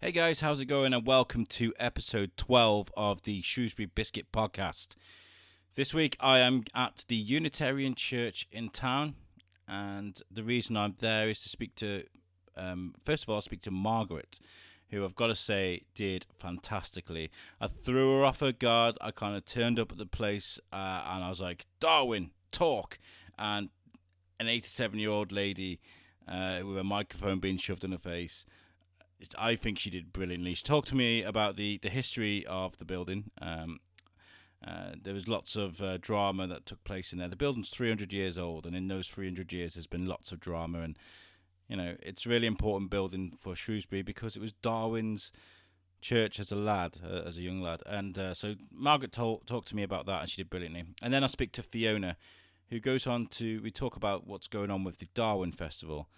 Hey guys, how's it going? And welcome to episode 12 of the Shrewsbury Biscuit podcast. This week I am at the Unitarian Church in town, and the reason I'm there is to speak to, first of all, speak to Margaret, who I've got to say did fantastically. I threw her off her guard. I kind of turned up at the place and I was like, Darwin, talk. And an 87-year-old lady with a microphone being shoved in her face, I think she did brilliantly. She talked to me about the history of the building. There was lots of drama that took place in there. The building's 300 years old, and in those 300 years there's been lots of drama. And, you know, it's a really important building for Shrewsbury because it was Darwin's church as a lad, as a young lad. And so Margaret talked to me about that, and she did brilliantly. And then I speak to Fiona, who goes on to, we talk about what's going on with the Darwin Festival.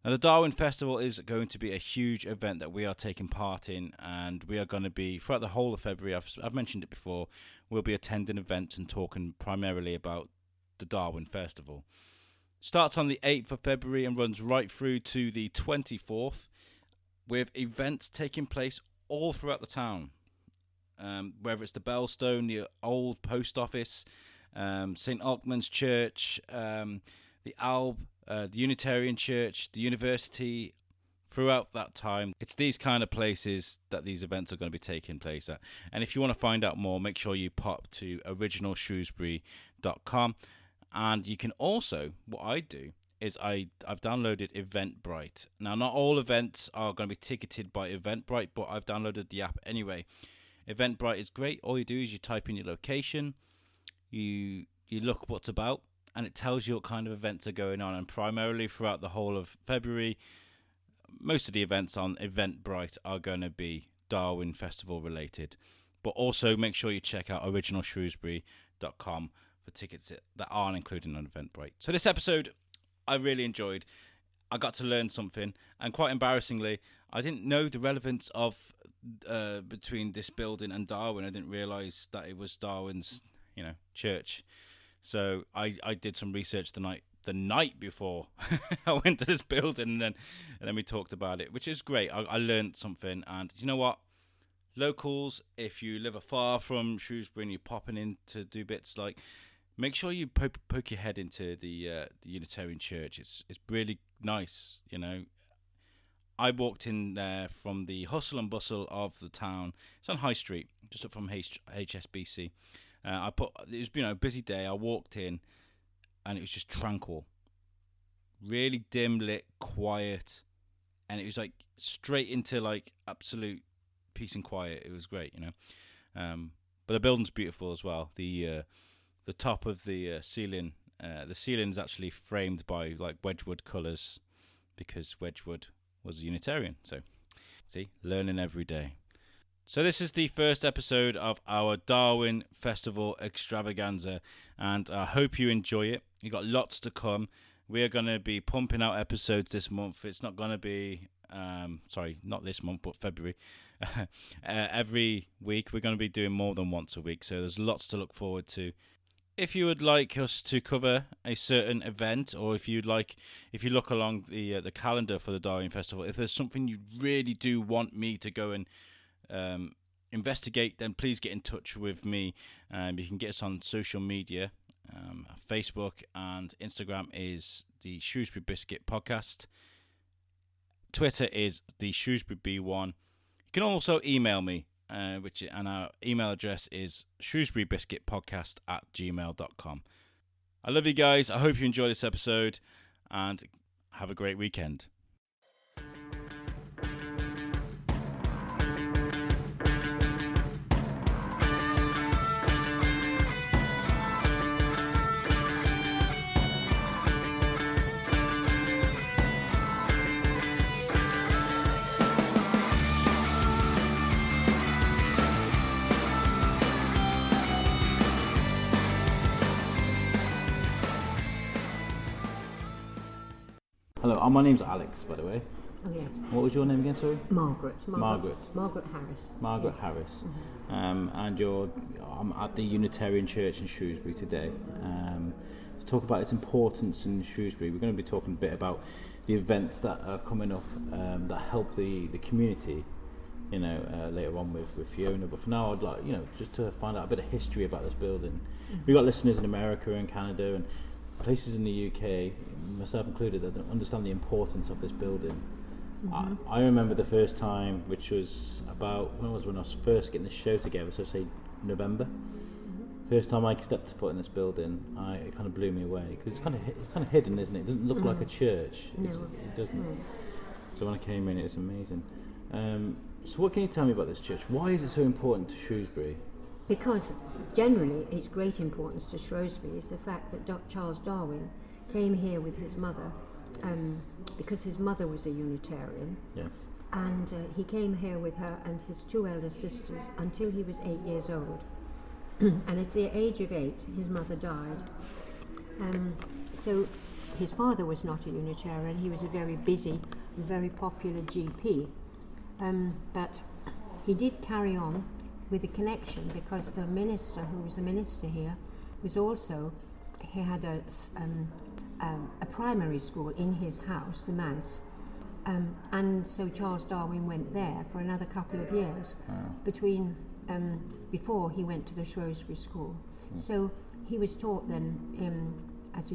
Now, the Darwin Festival is going to be a huge event that we are taking part in, and we are going to be, throughout the whole of February, I've mentioned it before, we'll be attending events and talking primarily about the Darwin Festival. Starts on the 8th of February and runs right through to the 24th, with events taking place all throughout the town, whether it's the Bellstone, the old post office, St. Alkmund's Church, the Alb, the Unitarian Church, the university. Throughout that time, it's these kind of places that these events are going to be taking place at. And if you want to find out more, make sure you pop to originalshrewsbury.com. And you can also, what I do is I've downloaded Eventbrite. Now, not all events are going to be ticketed by Eventbrite, but I've downloaded the app anyway. Eventbrite is great. All you do is you type in your location, you look what's about, and it tells you what kind of events are going on. And primarily throughout the whole of February, most of the events on Eventbrite are going to be Darwin Festival related. But also make sure you check out originalshrewsbury.com for tickets that aren't included on Eventbrite. So this episode I really enjoyed. I got to learn something, and quite embarrassingly, I didn't know the relevance of between this building and Darwin. I didn't realise that it was Darwin's, church. So I did some research the night before I went to this building, and then we talked about it, which is great. I learned something, and you know what? Locals, if you live afar from Shrewsbury and you're popping in to do bits, like, make sure you poke your head into the Unitarian Church. It's really nice, I walked in there from the hustle and bustle of the town. It's on High Street, just up from HSBC. It was a busy day. I walked in, and it was just tranquil, really dim lit, quiet, and it was like straight into like absolute peace and quiet. It was great, But the building's beautiful as well. The top of the ceiling is actually framed by like Wedgwood colours, because Wedgwood was a Unitarian. So, see, learning every day. So this is the first episode of our Darwin Festival extravaganza, and I hope you enjoy it. You've got lots to come. We are going to be pumping out episodes this month. It's not going to be, not this month, but February. Every week we're going to be doing more than once a week, so there's lots to look forward to. If you would like us to cover a certain event, or if you look along the calendar for the Darwin Festival, if there's something you really do want me to go and investigate, then please get in touch with me. You can get us on social media. Facebook and Instagram is the Shrewsbury Biscuit Podcast. Twitter is the Shrewsbury B1. You can also email me, and our email address is shrewsburybiscuitpodcast@gmail.com. I love you guys. I hope you enjoy this episode, and have a great weekend. Hello, my name's Alex, by the way. Oh, yes. What was your name again, sorry? Margaret Harris. Margaret Harris. And I'm at the Unitarian Church in Shrewsbury today. talk about its importance in Shrewsbury. We're going to be talking a bit about the events that are coming up that help the community, later on with Fiona. But for now, I'd like, just to find out a bit of history about this building. We've got listeners in America and Canada and places in the UK, myself included, that don't understand the importance of this building. I remember the first time, which was about when I was first getting the show together, so say November. First time I stepped foot in this building, it kind of blew me away because it's kind of hidden, isn't it? It doesn't look like a church. No. It doesn't. So when I came in, it was amazing. So what can you tell me about this church? Why is it so important to Shrewsbury? Because generally its great importance to Shrewsbury is the fact that Charles Darwin came here with his mother, because his mother was a Unitarian. Yes. And he came here with her and his two elder sisters until he was 8 years old. And at the age of 8, his mother died. So his father was not a Unitarian. He was a very busy, very popular GP. But he did carry on with a connection because the minister, who was a minister here, was also, he had a primary school in his house, the manse. And so Charles Darwin went there for another couple of years before he went to the Shrewsbury School. So he was taught then as a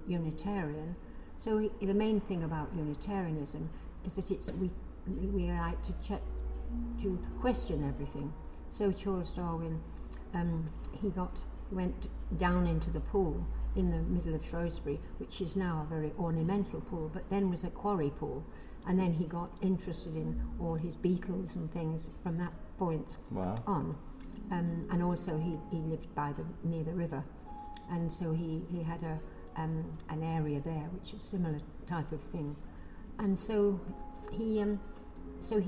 Unitarian. So the main thing about Unitarianism is that we are like to question everything. So Charles Darwin, he went down into the pool in the middle of Shrewsbury, which is now a very ornamental pool, but then was a quarry pool. And then he got interested in all his beetles and things from that point on. And also he lived near the river, and so he had an area there which is similar type of thing. And so he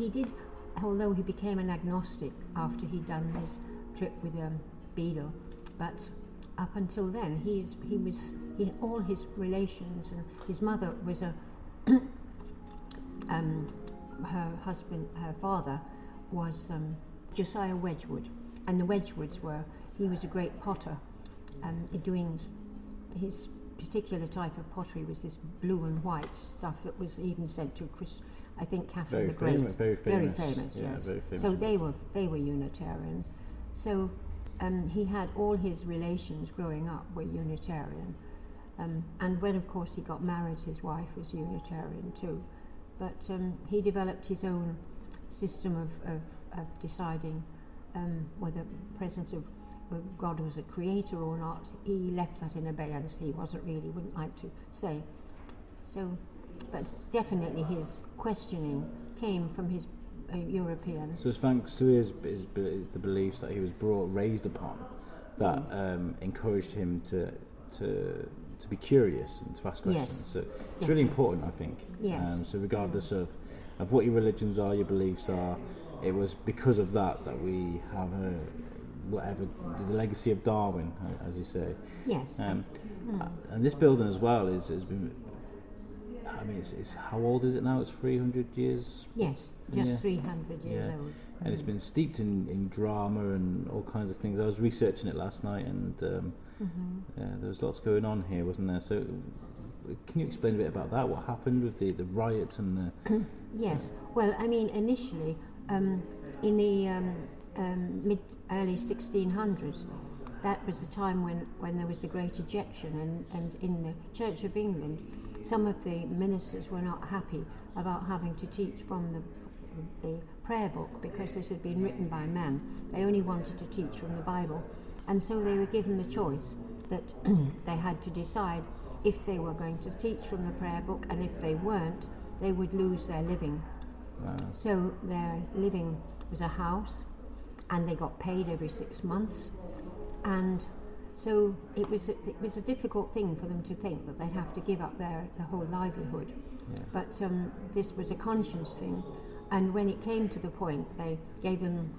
did, although he became an agnostic after he'd done his trip with Beadle, but up until then he all his relations, and his mother was her father was Josiah Wedgwood, and the Wedgwoods he was a great potter, doing his particular type of pottery was this blue and white stuff that was even sent to I think Catherine the Great. Very famous. Yes. Very famous. So they were Unitarians. So he had all his relations growing up were Unitarian, and when of course he got married, his wife was Unitarian too. But he developed his own system of deciding whether presence of God was a creator or not. He left that in abeyance. He wouldn't like to say. So, but definitely his questioning came from his European. So it's thanks to the beliefs that he was raised upon that encouraged him to be curious and to ask questions. Yes. So it's really important, I think. Yes. So regardless of what your religions are, your beliefs are, it was because of that we have the legacy of Darwin, as you say. Yes. And this building as well has been. I mean, it's how old is it now? It's 300 years. Yes, just 300 years old. And it's been steeped in drama and all kinds of things. I was researching it last night, and there was lots going on here, wasn't there? So, can you explain a bit about that? What happened with the riots and the? Yes. Well, I mean, initially, in the early 1600s, that was the time when there was a great ejection, and in the Church of England, some of the ministers were not happy about having to teach from the prayer book because this had been written by men. They only wanted to teach from the Bible, and so they were given the choice that they had to decide if they were going to teach from the prayer book, and if they weren't, they would lose their living. Wow. So their living was a house, and they got paid every 6 months, and so it was a difficult thing for them to think that they'd have to give up their whole livelihood. Yeah. But this was a conscience thing, and when it came to the point, they gave them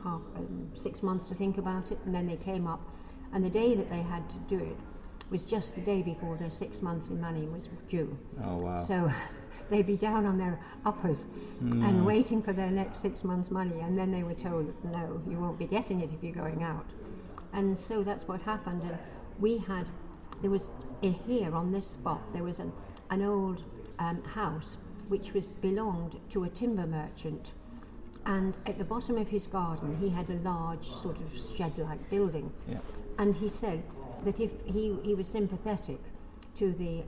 6 months to think about it, and then they came up, and the day that they had to do it was just the day before their 6 monthly money was due. Oh wow! So they'd be down on their uppers and waiting for their next 6 months' money, and then they were told, no, you won't be getting it if you're going out. And so that's what happened. And there was here on this spot there was an old house which belonged to a timber merchant, and at the bottom of his garden he had a large sort of shed-like building. Yeah. And he said that if he was sympathetic to the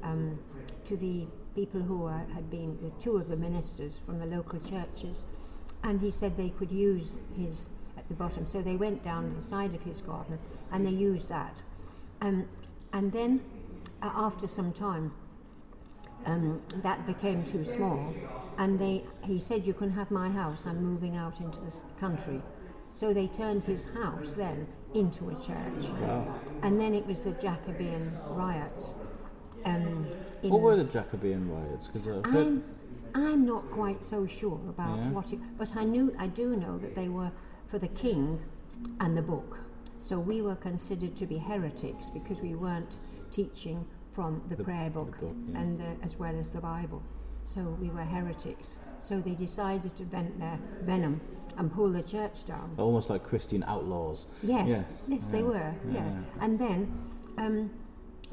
people who had been the two of the ministers from the local churches, and he said they could use his at the bottom. So they went down the side of his garden and they used that. And then after some time, that became too small, and he said, "You can have my house, I'm moving out into the country." So they turned his house then into a church. Wow. And then it was the Jacobean riots. What were the Jacobean riots? Because I'm not quite so sure about what it, but I do know that they were for the king and the book. So we were considered to be heretics because we weren't teaching from the prayer book, and as well as the Bible. So we were heretics. So they decided to vent their venom and pull the church down. Almost like Christian outlaws. Yes, they were. Yeah. And then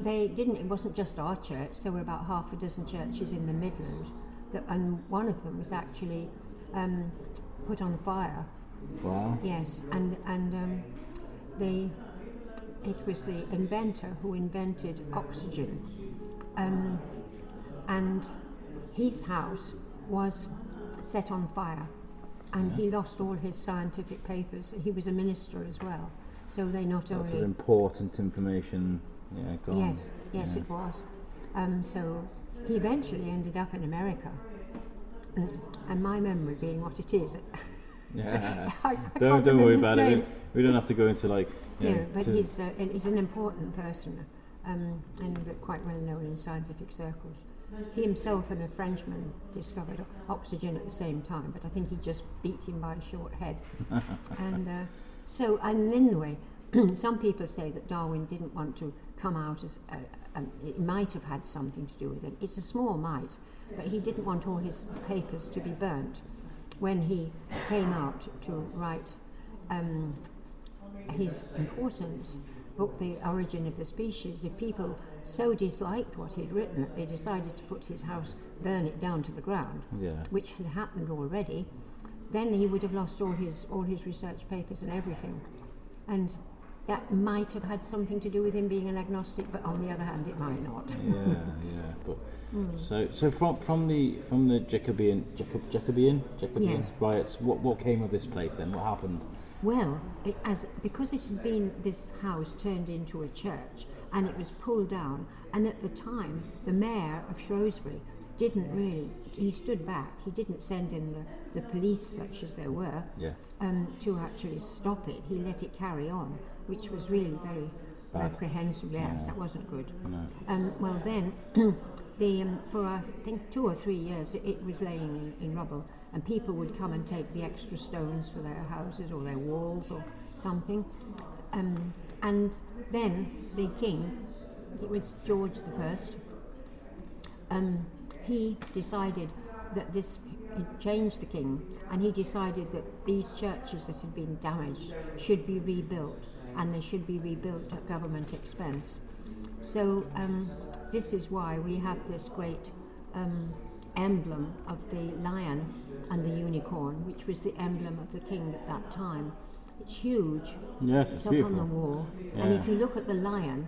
they didn't. It wasn't just our church. There were about half a dozen churches in the Midlands, and one of them was actually put on fire. Wow. Yes, and it was the inventor who invented oxygen, and his house was set on fire, and he lost all his scientific papers. He was a minister as well, so they not Lots only of important information. Yeah, gone. Yes, it was. So he eventually ended up in America, and my memory being what it is. Yeah. I don't worry about it. We don't have to go into like. But he's an important person, and quite well known in scientific circles. He himself and a Frenchman discovered oxygen at the same time, but I think he just beat him by a short head. And anyway, some people say that Darwin didn't want to come out as it might have had something to do with it. It's a small might, but he didn't want all his papers to be burnt when he came out to write his important book, The Origin of the Species. If people so disliked what he'd written that they decided to put his house, burn it down to the ground, which had happened already, then he would have lost all his research papers and everything. And that might have had something to do with him being an agnostic, but on the other hand, it might not. But so from the Jacobean Yes. riots, what came of this place then? What happened? Well, because it had been this house turned into a church, and it was pulled down, and at the time the mayor of Shrewsbury didn't really. He stood back. He didn't send in the police, such as there were, to actually stop it. He let it carry on, which was really very reprehensible. Yes, that wasn't good. No. Well, then, for I think 2 or 3 years, it was laying in rubble, and people would come and take the extra stones for their houses or their walls or something. And then the king, it was George I, he decided that he changed the king, and he decided that these churches that had been damaged should be rebuilt, and they should be rebuilt at government expense. So this is why we have this great emblem of the lion and the unicorn, which was the emblem of the king at that time. It's huge. Yes, it's up beautiful. on the wall. Yeah. And if you look at the lion,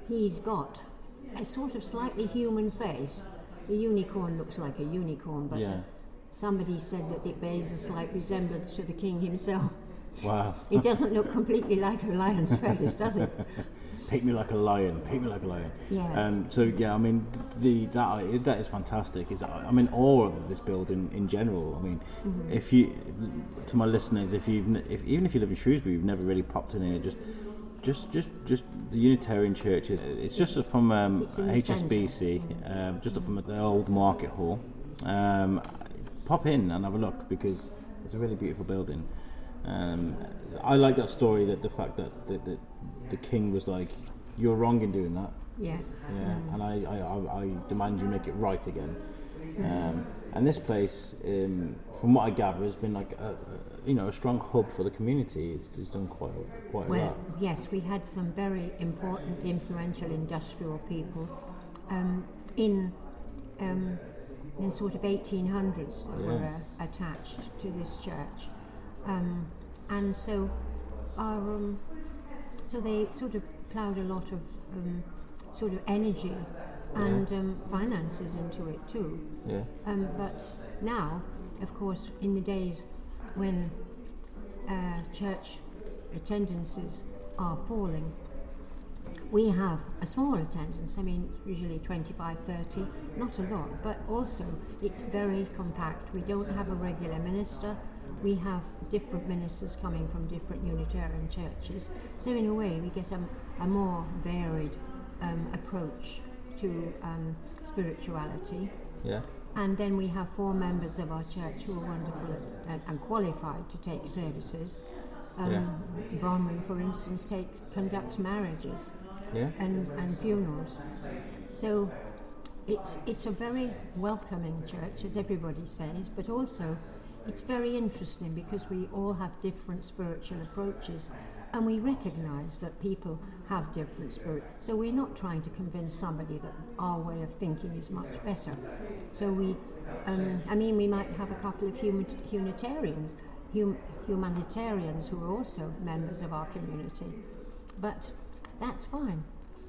he's got a sort of slightly human face. The unicorn looks like a unicorn, but somebody said that it bears a slight resemblance to the king himself. Wow. It doesn't look completely like a lion's face, does it? Paint me like a lion. Paint me like a lion. Yes. I mean, that is fantastic. I'm in awe of this building in general. I mean, if you, to my listeners, even if you live in Shrewsbury, you've never really popped in here. Just the Unitarian Church. It's just from HSBC, just up from the old Market Hall. Pop in and have a look because it's a really beautiful building. I like that story, that the fact that the king was like, "You're wrong in doing that." Yes. Yeah, and I demand you make it right again. And this place, from what I gather, has been like a strong hub for the community. It's done quite a lot. Yes, we had some very important, influential industrial people in sort of 1800s that were attached to this church, and so so they sort of ploughed a lot of sort of energy and finances into it too. Yeah. But now, of course, in the days when church attendances are falling, we have a small attendance. I mean, it's usually 25, 30, not a lot, but also it's very compact. We don't have a regular minister. We have different ministers coming from different Unitarian churches. So in a way, we get a more varied approach to spirituality. Yeah. And then we have 4 members of our church who are wonderful and qualified to take services. Bronwyn, for instance, conducts marriages and funerals. So it's a very welcoming church, as everybody says, but also it's very interesting because we all have different spiritual approaches, and we recognise that people have different spirit. So we're not trying to convince somebody that our way of thinking is much better. So we might have a couple of humanitarians who are also members of our community, but that's fine.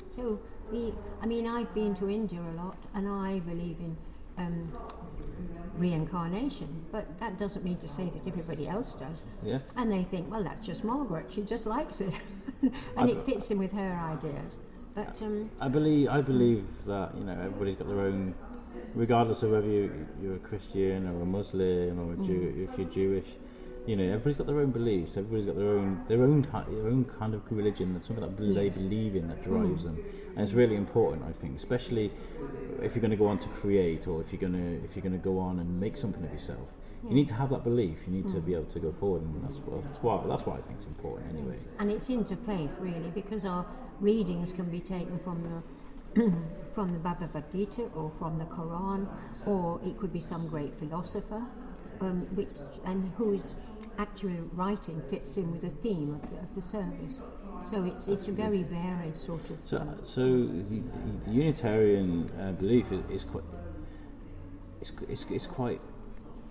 So I've been to India a lot, and I believe in reincarnation, but that doesn't mean to say that everybody else does. Yes. And they think, well, that's just Margaret, she just likes it. And it fits in with her ideas. But I believe that everybody's got their own, regardless of whether you're a Christian or a Muslim or if you're Jewish, everybody's got their own beliefs. Everybody's got their own kind of religion. That's something that they believe in that drives them, and it's really important, I think, especially if you're going to go on to create, or if you're going to go on and make something of yourself. You need to have that belief. You need to be able to go forward, and that's what I think is important anyway. And it's interfaith, really, because our readings can be taken from the Bhagavad Gita or from the Quran, or it could be some great philosopher, whose actual writing fits in with the theme of the service. So it's a very varied sort of. So the Unitarian belief is quite. It's quite.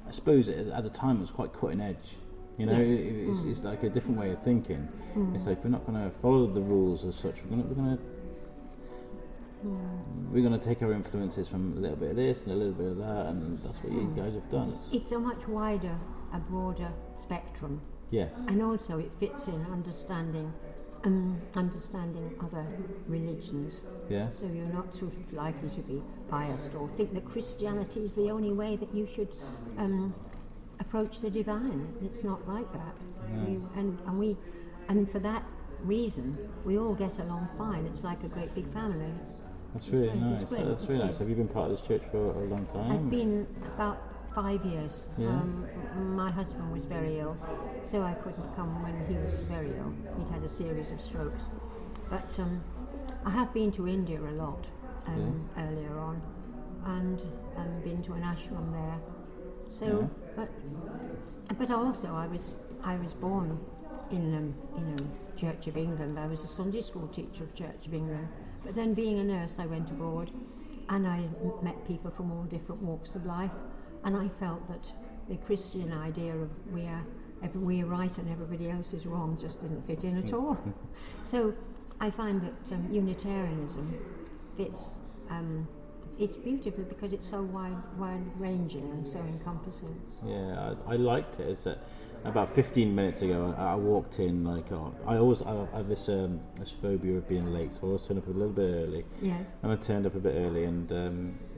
I suppose at the time it was quite cutting edge. It's like a different way of thinking. It's like we're not going to follow the rules as such. We're going to take our influences from a little bit of this and a little bit of that, and that's what you guys have done. It's a much wider, a broader spectrum. Yes. And also it fits in understanding other religions. Yeah. So you're not sort of likely to be biased or think that Christianity is the only way that you should approach the divine. It's not like that. No. And for that reason, we all get along fine. It's like a great big family. That's really nice. That's really nice. Have you been part of this church for a long time? I've been about 5 years. Yeah. My husband was very ill, so I couldn't come when he was very ill. He'd had a series of strokes. But I have been to India a lot earlier on, and been to an ashram there. So, but also I was born in Church of England. I was a Sunday school teacher of Church of England. But then being a nurse, I went abroad, and I met people from all different walks of life, and I felt that the Christian idea of we're right and everybody else is wrong just didn't fit in at all. So I find that Unitarianism fits. It's beautiful because it's so wide-ranging and so encompassing. Yeah, I liked it. It's about 15 minutes ago, I walked in, I have this phobia of being late, so I always turn up a little bit early. Yes. And I turned up a bit early, and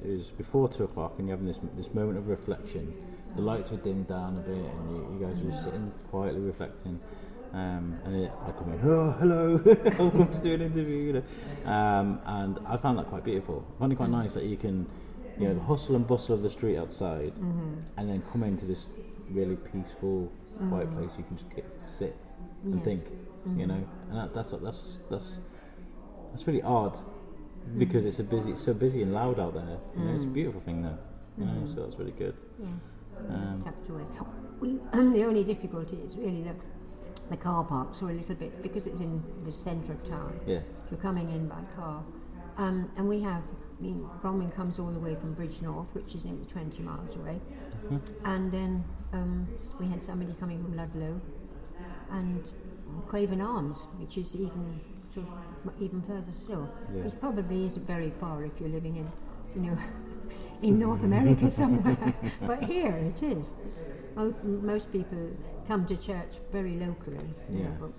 it was before 2 o'clock, and you're having this moment of reflection. The lights were dimmed down a bit, and you guys were sitting quietly reflecting. And I come in, oh, hello, welcome to do an interview, and I found that quite beautiful. I find it quite nice that you can, the hustle and bustle of the street outside, and then come into this really peaceful, quiet place. You can just sit and think, and that's really odd, because it's so busy and loud out there. It's a beautiful thing though. So that's really good. Yes, Um, tucked away. The only difficulty is really that the car parks are a little bit, because it's in the centre of town, Yeah. you're coming in by car. And we have, Bromwell comes all the way from Bridge North, which is nearly 20 miles away. And then we had somebody coming from Ludlow, and Craven Arms, which is even further still. Yeah. Which probably isn't very far if you're living in, in North America somewhere. But here it is. Most people come to church very locally. But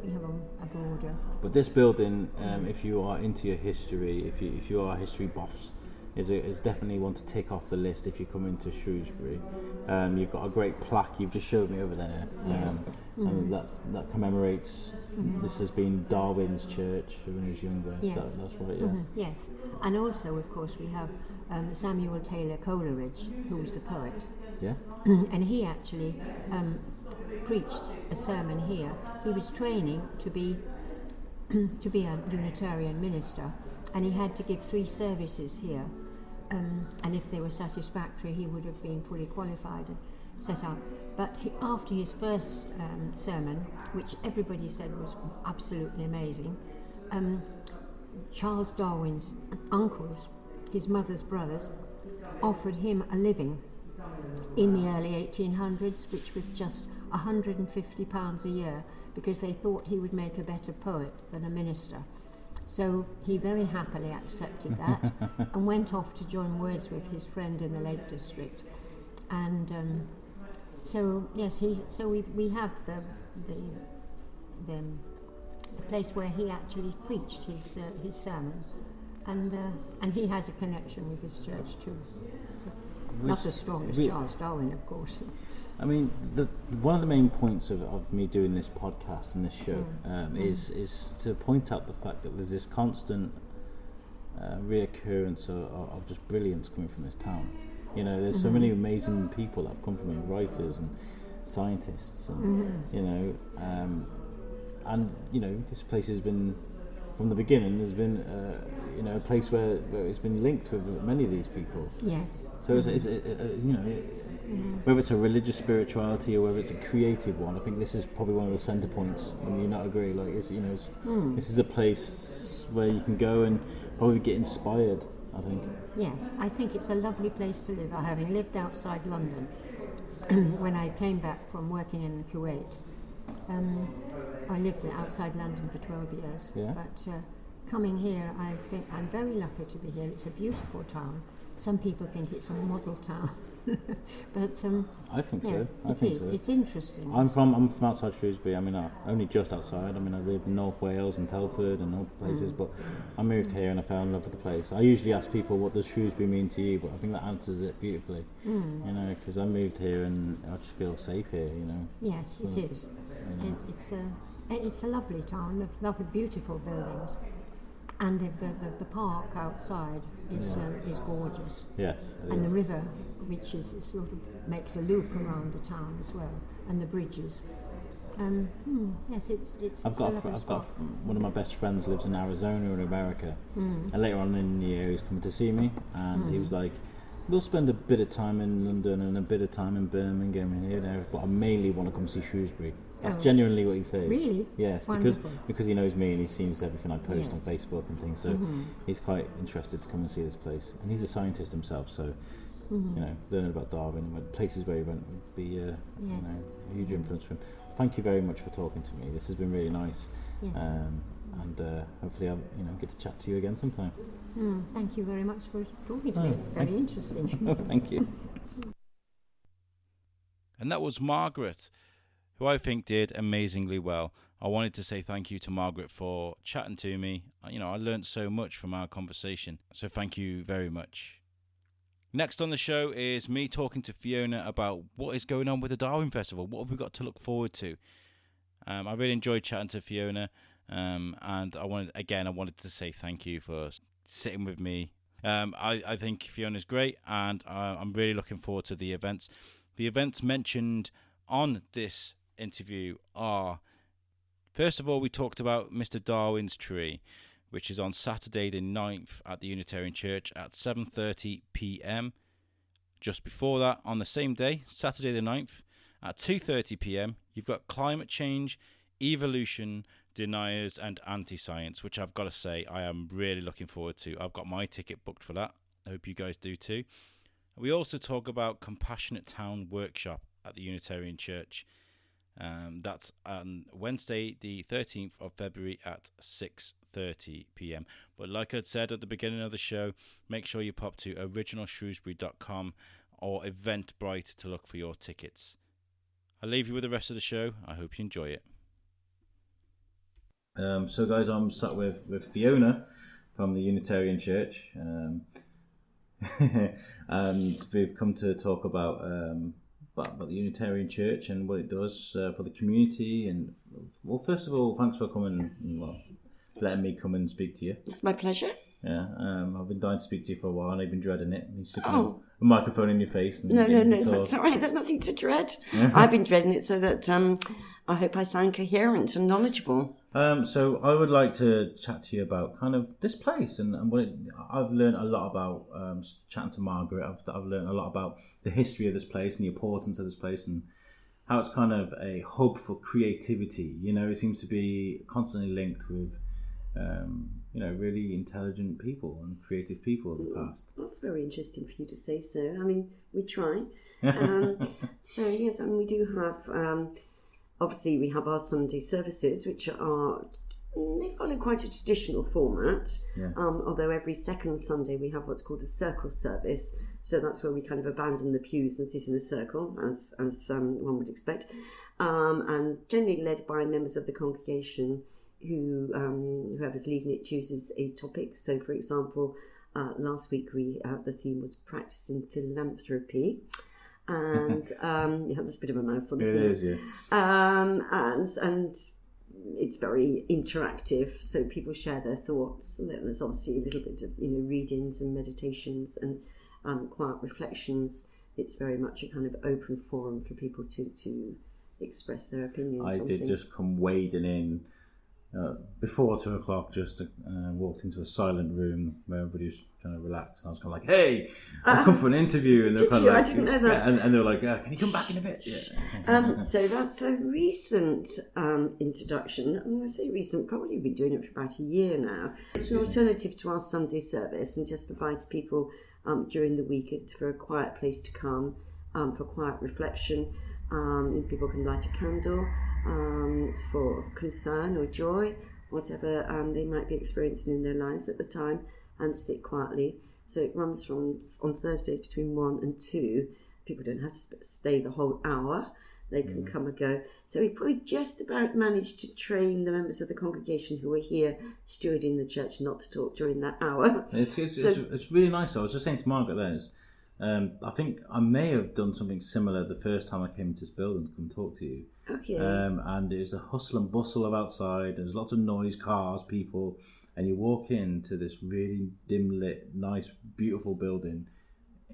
we have a broader. But this building, if you are into your history, if you are history buffs, is definitely one to tick off the list if you come into Shrewsbury. You've got a great plaque you've just showed me over there, and that commemorates this has been Darwin's church when he was younger. Yes. That's right. Yeah. Yes, and also of course we have Samuel Taylor Coleridge, who was the poet. Yeah. And he actually preached a sermon here. He was training to be a Unitarian minister, and he had to give 3 services here. And if they were satisfactory, he would have been fully qualified and set up. But after his first sermon, which everybody said was absolutely amazing, Charles Darwin's uncles, his mother's brothers, offered him a living in the early 1800s, which was just £150 a year, because they thought he would make a better poet than a minister. So he very happily accepted that and went off to join Wordsworth, his friend in the Lake District. And so yes, we have the place where he actually preached his sermon, and he has a connection with this church too. Not as strong as Charles Darwin, of course. I mean, one of the main points of me doing this podcast and this show is to point out the fact that there's this constant reoccurrence of just brilliance coming from this town. There's so many amazing people that have come from here, writers and scientists, and this place has been, from the beginning, has been a place where it's been linked with many of these people. Yes. So whether it's a religious spirituality or whether it's a creative one, I think this is probably one of the centre points. And you not agree? Like this is a place where you can go and probably get inspired, I think. Yes, I think it's a lovely place to live. Having lived outside London, when I came back from working in Kuwait, I lived outside London for 12 years. Yeah. But coming here, I'm very lucky to be here. It's a beautiful town. Some people think it's a model town. But I think so. It is. It's interesting. I'm from outside Shrewsbury. I mean, only just outside. I mean, I lived in North Wales and Telford and all places, but I moved here and I fell in love with the place. I usually ask people, what does Shrewsbury mean to you? But I think that answers it beautifully. Because I moved here and I just feel safe here. Yes, it is. It's a lovely town with lovely, beautiful buildings. And the park outside is gorgeous. Yes, it and is. The river, which is sort of makes a loop around the town as well, and the bridges. Yes, it's. I've got one of my best friends lives in Arizona in America, and later on in the year he's coming to see me, and he was like, "We'll spend a bit of time in London and a bit of time in Birmingham and here and there, but I mainly want to come see Shrewsbury." That's genuinely what he says. Really? Yes, because he knows me and he sees everything I post on Facebook and things, so he's quite interested to come and see this place. And he's a scientist himself, so learning about Darwin and places where he went would be a huge influence for him. Thank you very much for talking to me. This has been really nice, and hopefully I'll get to chat to you again sometime. Thank you very much for talking to me. Very interesting. Thank you. And that was Margaret, who I think did amazingly well. I wanted to say thank you to Margaret for chatting to me. I learned so much from our conversation, so thank you very much. Next on the show is me talking to Fiona about what is going on with the Darwin Festival. What have we got to look forward to? I really enjoyed chatting to Fiona, and I wanted to say thank you for sitting with me. I think Fiona's great, and I'm really looking forward to the events. The events mentioned on this interview are, first of all, we talked about Mr. Darwin's tree, which is on Saturday the 9th at the Unitarian Church at 7:30 p.m. Just before that, on the same day, Saturday the 9th, at 2:30 p.m, you've got Climate Change, Evolution, Deniers and Anti-Science, which I've got to say I am really looking forward to. I've got my ticket booked for that. I hope you guys do too. We also talk about Compassionate Town Workshop at the Unitarian Church. That's on Wednesday the 13th of February at 6:30 p.m. But like I said at the beginning of the show, make sure you pop to originalshrewsbury.com or Eventbrite to look for your tickets. I'll leave you with the rest of the show. I hope you enjoy it. So guys, I'm sat with Fiona from the Unitarian Church, and we've come to talk about the Unitarian Church and what it does for the community. And well, first of all, thanks for coming and letting me come and speak to you. It's my pleasure. Yeah, I've been dying to speak to you for a while and I've been dreading it. You sticking a microphone in your face. And No, that's all right. There's nothing to dread. I've been dreading it so that I hope I sound coherent and knowledgeable. So I would like to chat to you about kind of this place and what I've learned a lot about chatting to Margaret. I've learned a lot about the history of this place and the importance of this place and how it's kind of a hub for creativity. You know, it seems to be constantly linked with really intelligent people and creative people of the past. That's very interesting for you to say so. I mean, we try. So yes, and we do have. Obviously, we have our Sunday services, which they follow quite a traditional format. Yeah. Although every second Sunday we have what's called a circle service. So that's where we kind of abandon the pews and sit in a circle, as one would expect, and generally led by members of the congregation whoever's leading it chooses a topic. So, for example, last week the theme was practicing philanthropy. And that's a bit of a mouthful. It is, yeah. And it's very interactive, so people share their thoughts. There's obviously a little bit of readings and meditations and quiet reflections. It's very much a kind of open forum for people to express their opinions. I did just come wading in before 2 o'clock, just walked into a silent room where everybody's trying to relax. I was kind of like, "Hey, I've come for an interview," and they're kind of like, "I didn't know that." And they were like, "Can you come back in a bit?" Yeah. So that's a recent introduction. I'm going to say recent. Probably been doing it for about a year now. It's an alternative to our Sunday service and just provides people during the week for a quiet place to come, for quiet reflection. People can light a candle. For concern or joy, whatever they might be experiencing in their lives at the time, and sit quietly. So it runs on Thursdays between 1 and 2. People don't have to stay the whole hour. They can come and go. So we've probably just about managed to train the members of the congregation who are here stewarding the church not to talk during that hour. It's really nice. I was just saying to Margaret I think I may have done something similar the first time I came into this building to come talk to you. Okay. And it's the hustle and bustle of outside. There's lots of noise, cars, people, and you walk into this really dim lit, nice, beautiful building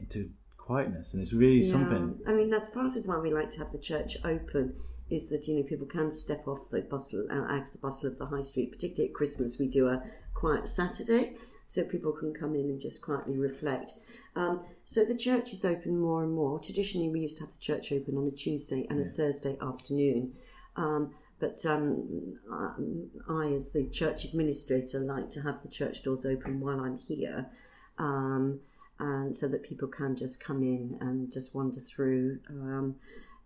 into quietness, and it's really something. I mean, that's part of why we like to have the church open. Is that people can step off the bustle, out of the bustle of the high street. Particularly at Christmas, we do a quiet Saturday, so people can come in and just quietly reflect. So the church is open more and more. Traditionally, we used to have the church open on a Tuesday and a Thursday afternoon. But I, as the church administrator, like to have the church doors open while I'm here, and so that people can just come in and just wander through.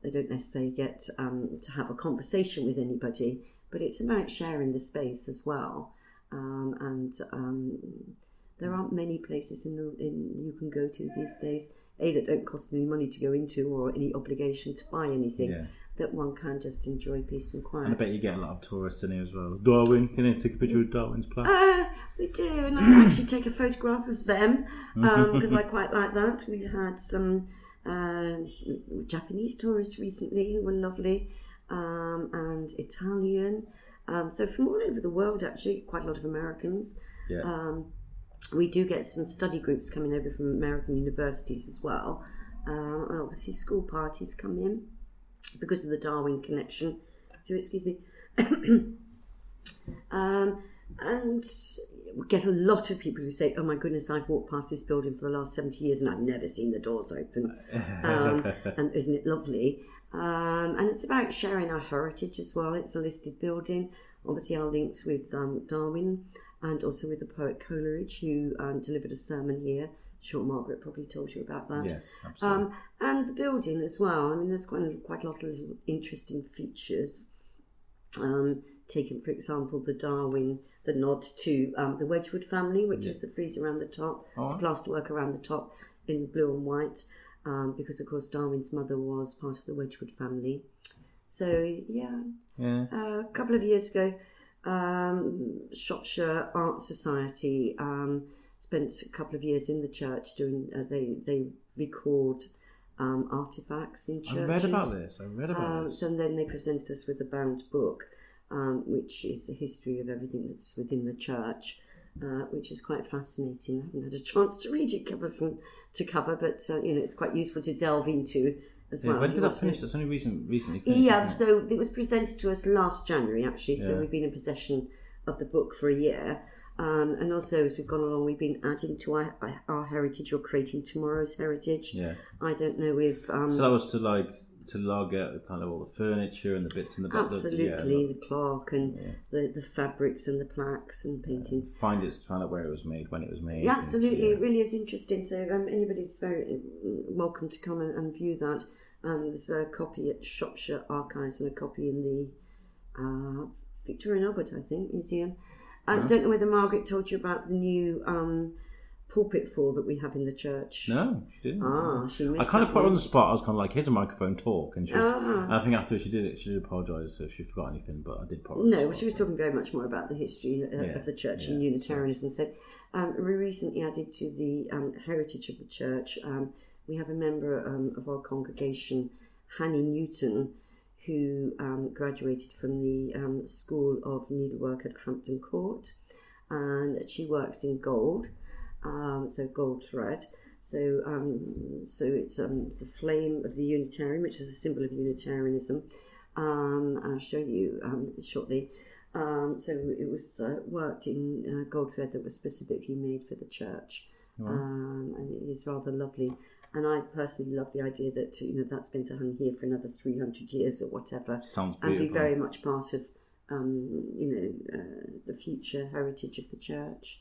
They don't necessarily get to have a conversation with anybody, but it's about sharing the space as well. There aren't many places you can go to these days, that don't cost any money to go into or any obligation to buy anything, that one can just enjoy peace and quiet. And I bet you get a lot of tourists in here as well. Darwin, can you take a picture of Darwin's plaque? We do, and I actually take a photograph of them because I quite like that. We had some Japanese tourists recently who were lovely, and Italian. So from all over the world, actually, quite a lot of Americans. Yeah. We do get some study groups coming over from American universities as well. And obviously school parties come in because of the Darwin connection. So, excuse me. And we get a lot of people who say, "Oh my goodness, I've walked past this building for the last 70 years and I've never seen the doors open." And isn't it lovely? And it's about sharing our heritage as well. It's a listed building. Obviously, our links with Darwin and also with the poet Coleridge, who delivered a sermon here. I'm sure Margaret probably told you about that. Yes, absolutely. And the building as well. I mean, there's quite a lot of little interesting features. Taken, for example, the Darwin, the nod to the Wedgwood family, which is the frieze around the top, the plasterwork around the top in blue and white, because, of course, Darwin's mother was part of the Wedgwood family. So, a couple of years ago, Shropshire Art Society spent a couple of years in the church doing, they record artefacts in churches. I read about this. So then they presented us with a bound book, which is the history of everything that's within the church, which is quite fascinating. I haven't had a chance to read it cover to cover, but it's quite useful to delve into as well. When did that finish? That's only recently finished. Yeah, so it was presented to us last January, actually. So we've been in possession of the book for a year. And also, as we've gone along, we've been adding to our heritage or creating tomorrow's heritage. Yeah. I don't know if... so that was to lug out kind of all the furniture and the bits in the back. Absolutely, the clock and the fabrics and the plaques and paintings. Find out where it was made, when it was made. Yeah, absolutely, it really is interesting. So anybody's very welcome to come and view that. There's a copy at Shropshire Archives and a copy in the Victoria and Albert, I think, Museum. I don't know whether Margaret told you about the new pulpit fall that we have in the church. No, she didn't. She missed I kind of that put her on one. the spot. I was kind of like, here's a microphone, talk. And she was, I think after she did it, she did apologise if she forgot anything, but I did put her on the spot. No, she was talking very much more about the history of the church and Unitarianism. So we recently added to the heritage of the church. We have a member of our congregation, Hanny Newton, who graduated from the School of Needlework at Hampton Court, and she works in gold, so gold thread. So it's the flame of the Unitarian, which is a symbol of Unitarianism. I'll show you shortly. So it was worked in gold thread that was specifically made for the church, and it is rather lovely. And I personally love the idea that that's going to hang here for another 300 years or whatever. Sounds beautiful. And be very much part of the future heritage of the church.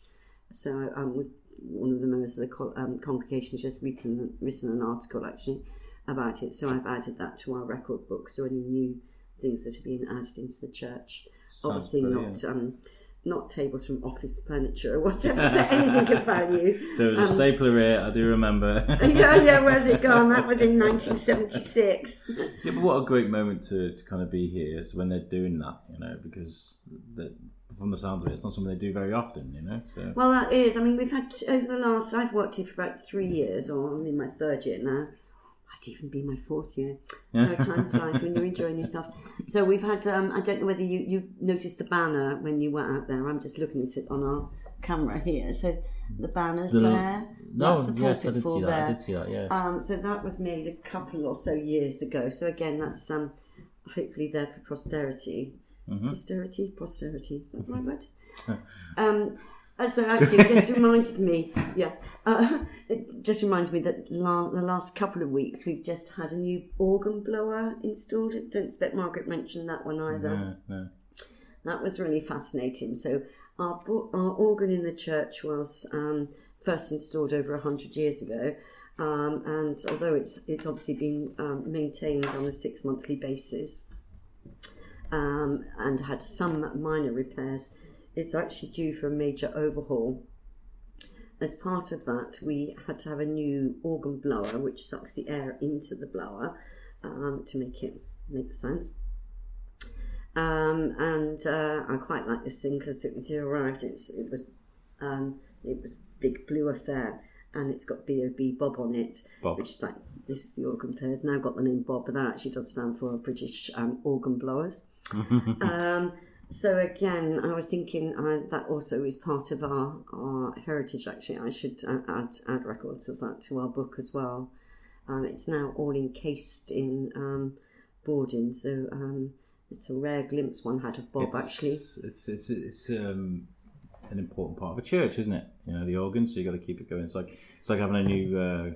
So with one of the members of the congregation has just written an article actually about it. So I've added that to our record book. So any new things that are being added into the church, Sounds obviously brilliant. not tables from office furniture or whatever, but anything of value. There was a stapler here, I do remember. Where's it gone? That was in 1976. Yeah, but what a great moment to kind of be here is when they're doing that, because from the sounds of it, it's not something they do very often, So. Well, that is. I mean, we've had I've worked here for about 3 years, or I'm in my 3rd year now. Might even be my 4th year. Time flies when you're enjoying yourself. So we've had, I don't know whether you noticed the banner when you were out there. I'm just looking at it on our camera here. So the banner's there. That's the yes, I pulpit did fall see that. there. I did see that, yeah. So that was made a couple or so years ago. So again, that's hopefully there for posterity. Mm-hmm. Posterity? Is that the right word? So actually, it just reminded me. It just reminded me that the last couple of weeks we've just had a new organ blower installed. I don't expect Margaret mentioned that one either. No. That was really fascinating. So our organ in the church was first installed over 100 years ago, and although it's obviously been maintained on a 6 monthly basis, and had some minor repairs, it's actually due for a major overhaul. As part of that, we had to have a new organ blower which sucks the air into the blower to make the sounds. And I quite like this thing because it arrived. It was big blue affair, and it's got B.O.B. Bob on it, Bob. Which is like, this is the organ player. It's now got the name Bob, but that actually does stand for British organ blowers. So again, I was thinking that also is part of our heritage. Actually, I should add records of that to our book as well. It's now all encased in boarding, so it's a rare glimpse one had of Bob. Actually, it's an important part of a church, isn't it? You know, the organ, so you got to keep it going. It's like having a new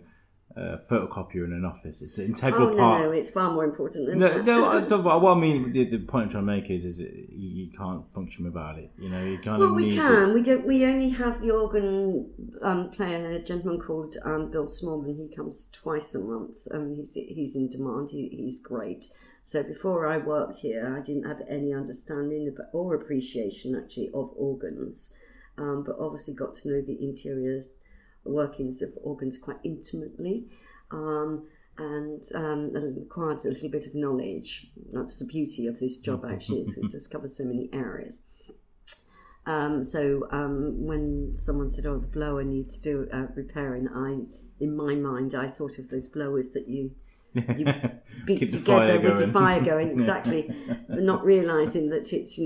photocopier in an office. It's an integral part. No, it's far more important than No, that. no. What I mean, the point I'm trying to make is you can't function without it. You know, you kind of we need can. it. We don't. We only have the organ player, a gentleman called Bill Smallman. He comes twice a month. He's in demand. He's great. So before I worked here, I didn't have any understanding or appreciation actually of organs, but obviously got to know the interior workings of organs quite intimately, and acquired a little bit of knowledge. That's the beauty of this job, actually. It just covers so many areas. So when someone said, "Oh, the blower needs to do repairing," in my mind, I thought of those blowers that you beat Keep the together fire with the going. fire going, exactly, but not realising that it's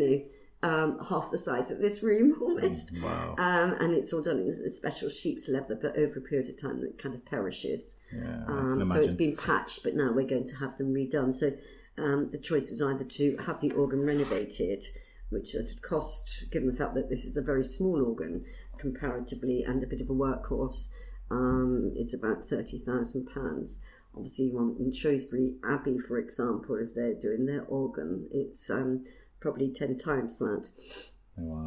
half the size of this room almost. Wow. And it's all done in special sheep's leather, but over a period of time that kind of perishes. Yeah, I can So it's imagine. been patched, but now we're going to have them redone. So the choice was either to have the organ renovated, which at a cost, given the fact that this is a very small organ comparatively and a bit of a workhorse, it's about £30,000. Obviously, in Shrewsbury Abbey, for example, if they're doing their organ, it's probably 10 times that. Wow.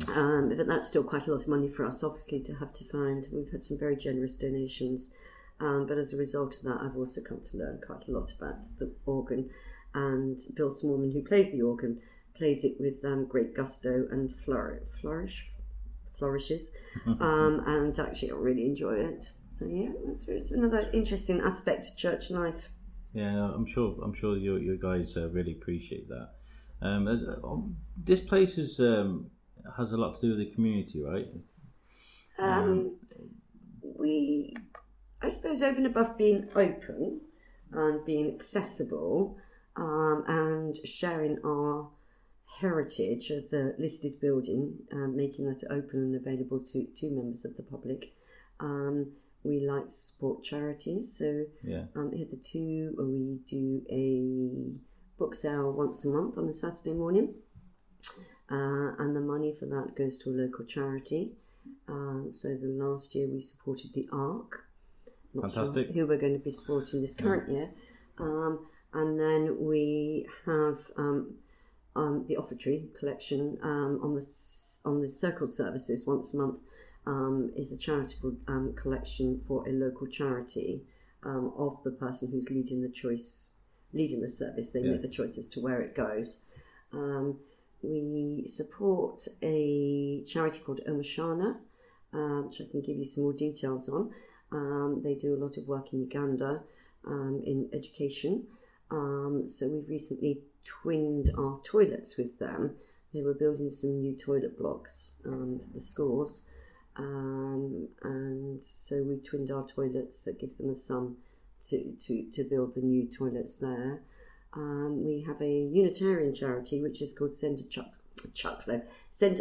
But that's still quite a lot of money for us, obviously, to have to find. We've had some very generous donations, but as a result of that, I've also come to learn quite a lot about the organ. And Bill Smallman, who plays the organ, plays it with great gusto and flourishes, and actually I really enjoy it. So yeah, it's another interesting aspect to church life. Yeah, I'm sure you guys really appreciate that. This place has a lot to do with the community, right? We, I suppose, over and above being open and being accessible, and sharing our heritage as a listed building, making that open and available to members of the public. We like to support charities, so hitherto we do a book sale once a month on a Saturday morning, and the money for that goes to a local charity. So the last year we supported the Ark. Not Fantastic. Sure who we're going to be supporting this current year. And then we have the offertory collection on the circle services once a month. Is a charitable collection for a local charity of the person who's leading the service. They make the choice as to where it goes. We support a charity called Omashana, which I can give you some more details on. They do a lot of work in Uganda in education. So we've recently twinned our toilets with them. They were building some new toilet blocks for the schools. And so we twinned our toilets to give them a sum to build the new toilets there. We have a Unitarian charity which is called Send a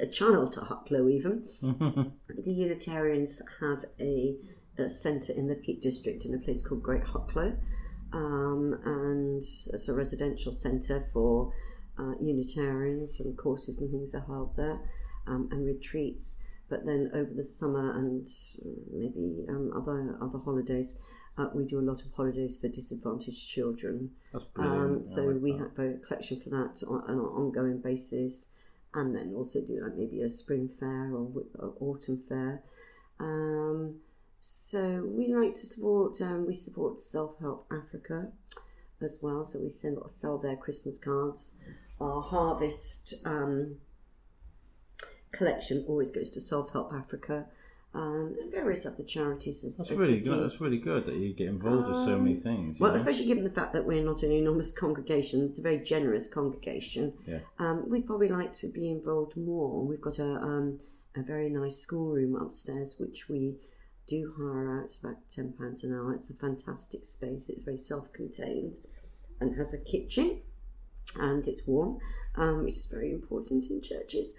Child to Hucklow even. The Unitarians have a centre in the Peak District in a place called Great Hucklow, and it's a residential centre for Unitarians, and courses and things are held there, and retreats. But then over the summer and maybe other holidays, we do a lot of holidays for disadvantaged children. That's brilliant. So we have a collection for that on an ongoing basis, and then also do like maybe a spring fair or autumn fair. So we like to support. We support Self-Help Africa as well. So we sell their Christmas cards. Our harvest collection always goes to Self-Help Africa, and various other charities. That's really good. That's really good that you get involved with so many things. Well, especially given the fact that we're not an enormous congregation, it's a very generous congregation. Yeah. We'd probably like to be involved more. We've got a very nice schoolroom upstairs, which we do hire out about £10 an hour. It's a fantastic space. It's very self-contained and has a kitchen, and it's warm, which is very important in churches.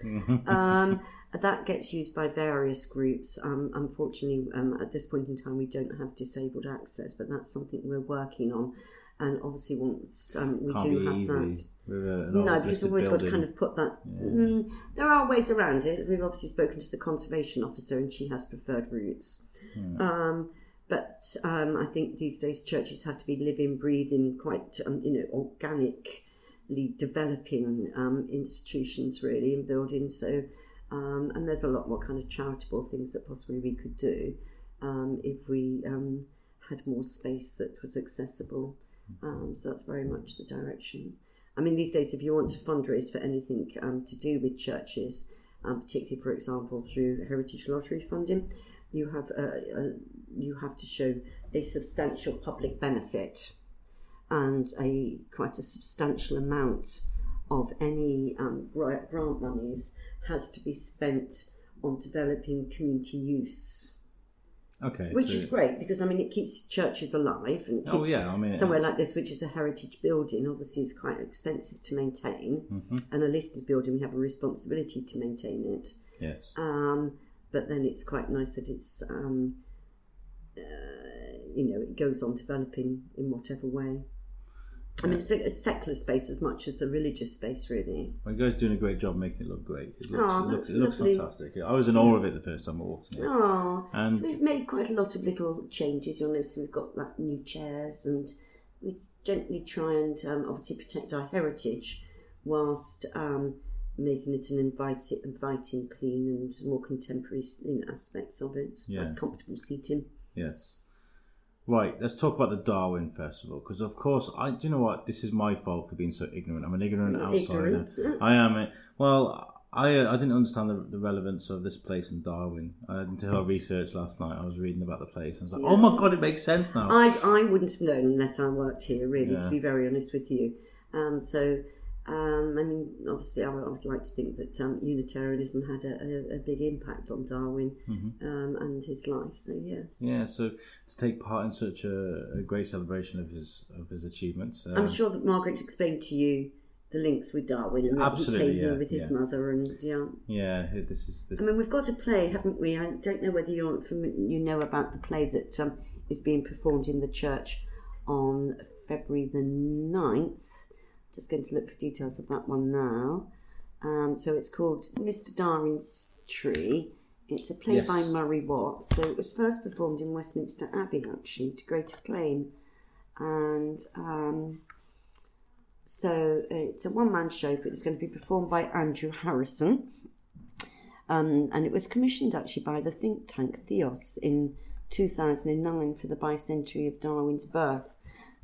That gets used by various groups. Unfortunately, at this point in time, we don't have disabled access, but that's something we're working on. And obviously, once we Can't do be have easy that. with an No, old because listed we've always got to building. kind of put that. There are ways around it. We've obviously spoken to the conservation officer, and she has preferred routes. But I think these days churches have to be living, breathing, quite organically developing institutions really and buildings. So and there's a lot more kind of charitable things that possibly we could do if we had more space that was accessible. So that's very much the direction. I mean, these days, if you want to fundraise for anything to do with churches, particularly, for example, through Heritage Lottery funding, you have to show a substantial public benefit, and quite a substantial amount of any grant monies has to be spent on developing community use. Okay, which is great because I mean it keeps churches alive, and it keeps somewhere like this, which is a heritage building, obviously is quite expensive to maintain, and a listed building we have a responsibility to maintain it. Yes. But then it's quite nice that it's it goes on developing in whatever way. I mean, it's a secular space as much as a religious space, really. Well, you guys are doing a great job making it look great. It looks lovely. fantastic. I was in awe of it the first time I walked in. And so we've made quite a lot of little changes. You'll notice we've got like new chairs, and we gently try and obviously protect our heritage whilst making it an inviting, clean, and more contemporary aspects of it. Like comfortable seating. Yes. Right, let's talk about the Darwin Festival, because of course, do you know what? This is my fault for being so ignorant. I'm an ignorant outsider. I am. Well, I didn't understand the relevance of this place in Darwin until I researched last night. I was reading about the place, and I was like, oh my God, it makes sense now. I wouldn't have known unless I worked here, really, to be very honest with you. I mean, obviously, I would like to think that Unitarianism had a big impact on Darwin and his life. So yes, so to take part in such a great celebration of his achievements, I'm sure that Margaret explained to you the links with Darwin and that he came here with his mother and this is. I mean, we've got a play, haven't we? I don't know whether you know about the play that is being performed in the church on February the 9th. Just going to look for details of that one now. So it's called Mr. Darwin's Tree. It's a play by Murray Watts. So it was first performed in Westminster Abbey, actually, to great acclaim. And so it's a one-man show, but it's going to be performed by Andrew Harrison. And it was commissioned, actually, by the think tank Theos in 2009 for the bicentenary of Darwin's birth.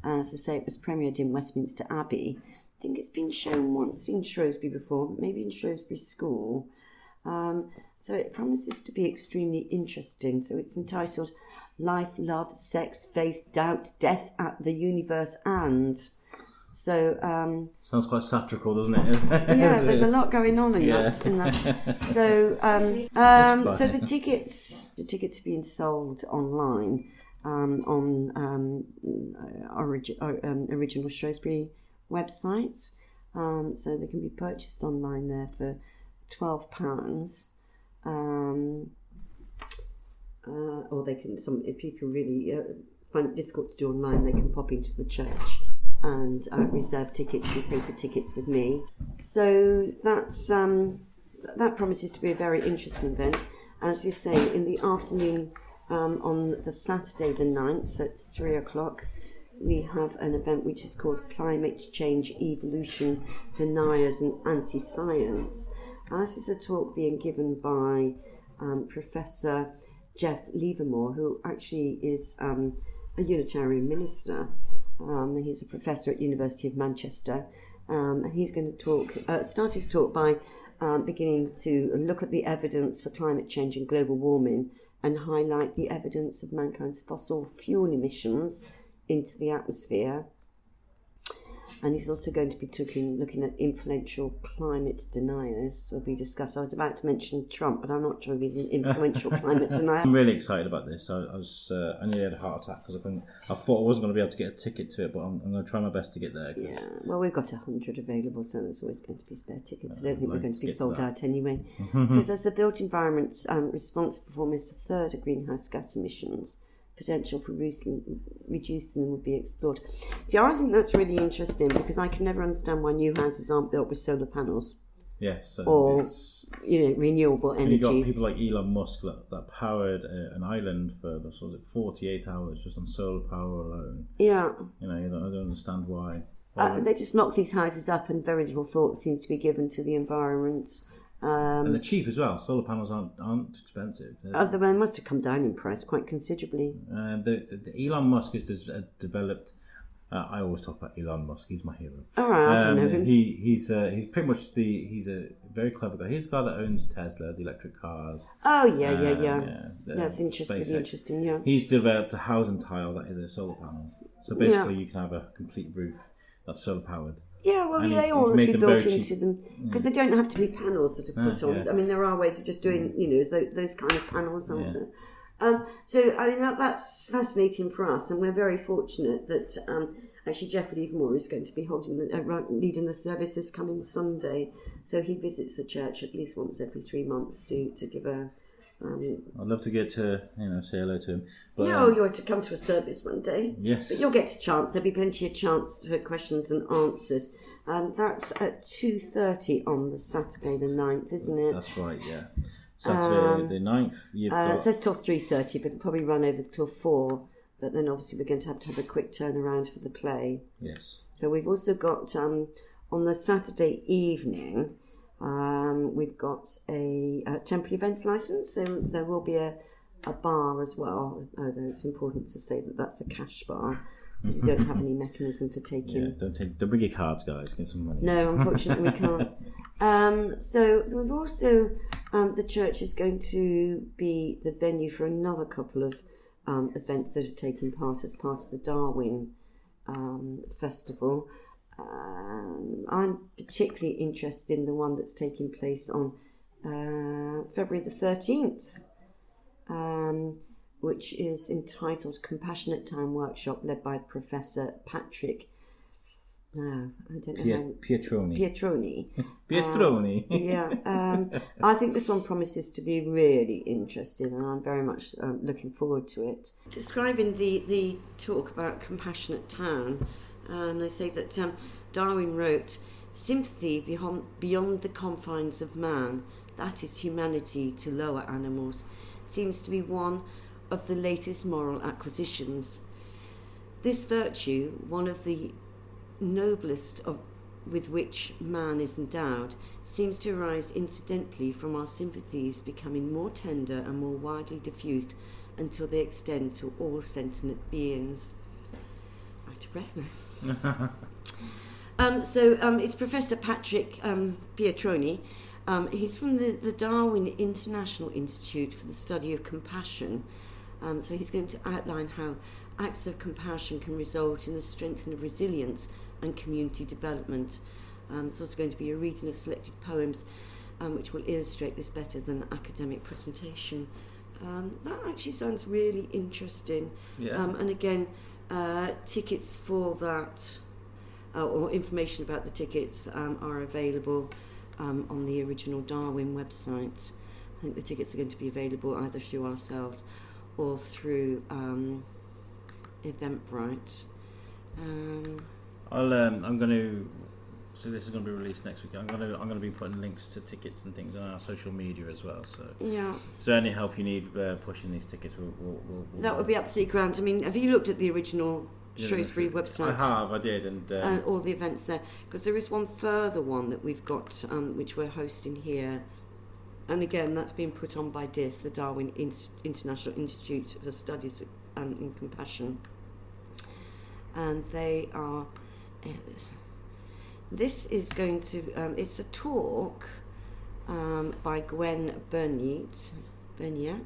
As I say, it was premiered in Westminster Abbey. I think it's been shown once in Shrewsbury before, maybe in Shrewsbury School. So it promises to be extremely interesting. So it's entitled Life, Love, Sex, Faith, Doubt, Death at the Universe and... So sounds quite satirical, doesn't it? There's a lot going on in that. So so the tickets are being sold online on Original Shrewsbury website, so they can be purchased online there for £12, or they can. If people really find it difficult to do online, they can pop into the church and reserve tickets and pay for tickets with me. So that's that promises to be a very interesting event. As you say, in the afternoon on the Saturday the 9th at 3 o'clock, we have an event which is called Climate Change, Evolution, Deniers and Anti-Science. This is a talk being given by Professor Jeff Livermore, who actually is a Unitarian minister. He's a professor at University of Manchester, and he's going to start his talk by beginning to look at the evidence for climate change and global warming and highlight the evidence of mankind's fossil fuel emissions into the atmosphere. And he's also going to be looking at influential climate deniers will be discussed. I was about to mention Trump, but I'm not sure if he's an influential climate denier. I'm really excited about this. I nearly had a heart attack because I thought I wasn't going to be able to get a ticket to it, but I'm going to try my best to get there. Yeah, well, we've got 100 available, so there's always going to be spare tickets. I don't think we're going to be sold out anyway. So it says the built environment responsible for almost a third of greenhouse gas emissions, potential for reducing them would be explored. See, I think that's really interesting because I can never understand why new houses aren't built with solar panels. Yes, or renewable energies. You got people like Elon Musk that powered an island for 48 hours just on solar power alone. Yeah, I don't understand why. They just knock these houses up, and very little thought seems to be given to the environment. And they're cheap as well. Solar panels aren't expensive. They must have come down in price quite considerably. The Elon Musk has developed. I always talk about Elon Musk. He's my hero. All right, I don't know him. He's pretty much he's a very clever guy. He's the guy that owns Tesla, the electric cars. Oh yeah. That's interesting. SpaceX. Interesting. Yeah. He's developed a housing tile that is a solar panel. So basically, you can have a complete roof that's solar powered. Yeah, well, they all must be built into them because they don't have to be panels that are put on. Yeah. I mean, there are ways of just doing, those kind of panels on there. So, I mean, that's fascinating for us, and we're very fortunate that actually Geoffrey Livermore is going to be leading the service this coming Sunday. So he visits the church at least once every 3 months to give a. I'd love to get to say hello to him. But, you're to come to a service one day. Yes, but you'll get a chance. There'll be plenty of chance for questions and answers. That's at 2:30 on the Saturday the 9th, isn't it? That's right. Yeah. Saturday the 9th. It says till 3:30, but it'll probably run over till 4. But then obviously we're going to have a quick turnaround for the play. Yes. So we've also got on the Saturday evening, we've got a temporary events licence. So there will be a bar as well. Although it's important to say that that's a cash bar. You don't have any mechanism for taking. Yeah, don't bring your cards, guys. Get some money. No, unfortunately we can't. So we've also the church is going to be the venue for another couple of events that are taking part as part of the DARWIN festival. I'm particularly interested in the one that's taking place on February the 13th. Which is entitled Compassionate Time Workshop, led by Professor Patrick. No, I don't know. Pietroni. Pietroni. I think this one promises to be really interesting, and I'm very much looking forward to it. Describing the talk about compassionate town, they say that Darwin wrote, "Sympathy beyond the confines of man, that is humanity to lower animals, seems to be one of the latest moral acquisitions. This virtue, one of the noblest with which man is endowed, seems to arise incidentally from our sympathies becoming more tender and more widely diffused until they extend to all sentient beings." Out of breath now. It's Professor Patrick Pietroni. He's from the Darwin International Institute for the Study of Compassion. So he's going to outline how acts of compassion can result in the strengthening of resilience and community development. There's also going to be a reading of selected poems which will illustrate this better than the academic presentation. That actually sounds really interesting. Yeah. And again, tickets for that, or information about the tickets are available on the original Darwin website. I think the tickets are going to be available either through ourselves or through Eventbrite. I'm going to. So this is going to be released next week. I'm going to be putting links to tickets and things on our social media as well. So yeah. So any help you need pushing these tickets, we'll that would be absolutely grand. I mean, have you looked at the original Shrewsbury website? I did, and all the events there, because there is one further one that we've got, which we're hosting here. And again, that's been put on by DIS, the Darwin International Institute for Studies in Compassion. And they are... this is going to... it's a talk by Gwen Berniat. I'm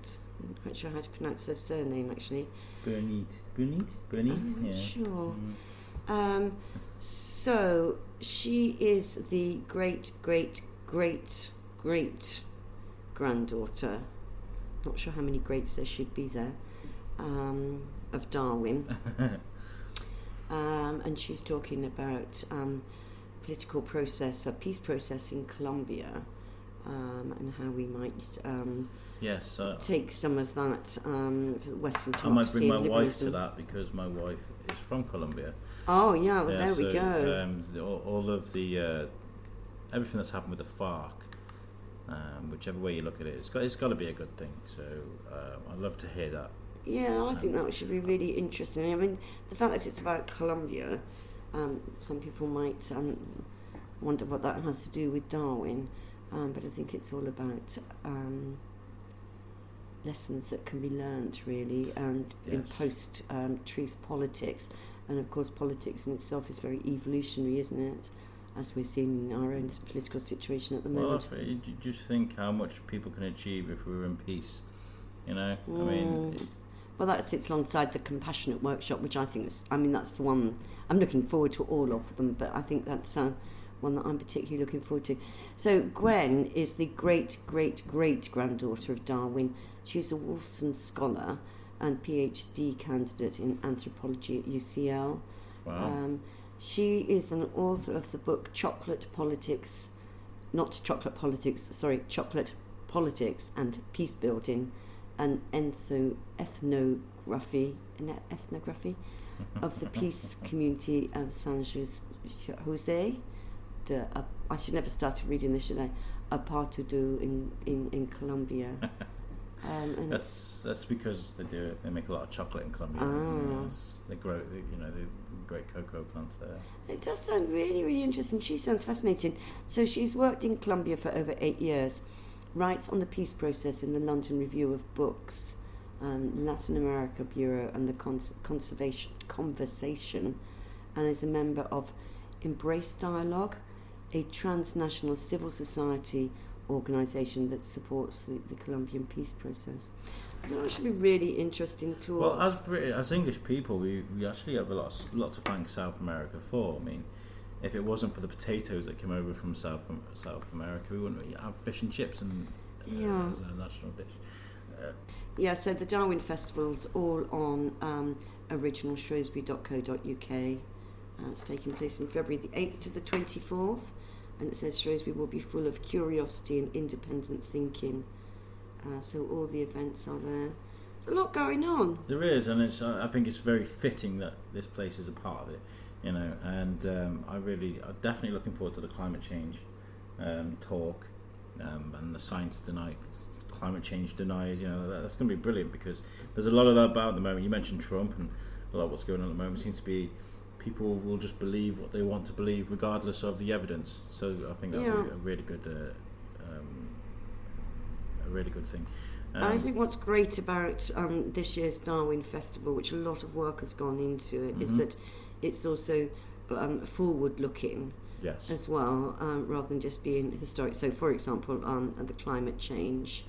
not quite sure how to pronounce her surname, actually. Berniat? I'm not sure. So, she is the great-great-great-great-granddaughter, not sure how many greats there should be there, of Darwin. And she's talking about political process, a peace process in Colombia, and how we might Yes, take some of that Western I might democracy bring my and wife to liberalism. that because my wife is from Colombia. Oh yeah, well Yeah, there we so, go. all of the everything that's happened with the FARC, whichever way you look at it, it's got to be a good thing. So I'd love to hear that. Yeah, I think that should be really interesting. I mean, the fact that it's about Colombia, some people might wonder what that has to do with Darwin, but I think it's all about lessons that can be learnt, really, and in Yes. post-truth politics. And of course, politics in itself is very evolutionary, isn't it? As we're seeing in our own political situation at the Well, moment. you just think how much people can achieve if we were in peace. You know, I mean, Well, that sits alongside the Compassionate Workshop, which I think that's the one I'm looking forward to, all of them, but I think that's one that I'm particularly looking forward to. So Gwen is the great-great-great-granddaughter of Darwin. She's a Wolfson scholar and PhD candidate in anthropology at UCL. wow. She is an author of the book Chocolate Politics and Peace Building, an ethnography of the peace community of San Jose. I should never started reading this, should I? Apartado in Colombia. And That's because they make a lot of chocolate in Colombia. They grow they great cocoa plants there. it does sound really, really interesting. She sounds fascinating. So she's worked in Colombia for over 8 years, writes on the peace process in the London Review of Books, Latin America Bureau and the Conversation, and is a member of Embrace Dialogue, a transnational civil society organisation that supports the Colombian peace process. I think that should be really interesting to Well, as English people, we actually have a lot to thank South America for. I mean, if it wasn't for the potatoes that came over from South America, we wouldn't really have fish and chips and as our national dish. Yeah, so the Darwin Festival's all on originalshrewsbury.co.uk. It's taking place from February the 8th to the 24th, and it says Shrewsbury will be full of curiosity and independent thinking. So all the events are there. There's a lot going on. There is, and I think it's very fitting that this place is a part of it, you know. And I'm definitely looking forward to the climate change talk and the science climate change deniers. You know, that's going to be brilliant because there's a lot of that about at the moment. You mentioned Trump, and a lot of what's going on at the moment seems to be people will just believe what they want to believe regardless of the evidence. So I think that would be a really good thing. I think what's great about this year's Darwin Festival, which a lot of work has gone into it, is that it's also forward-looking as well, rather than just being historic. So, for example, the climate change,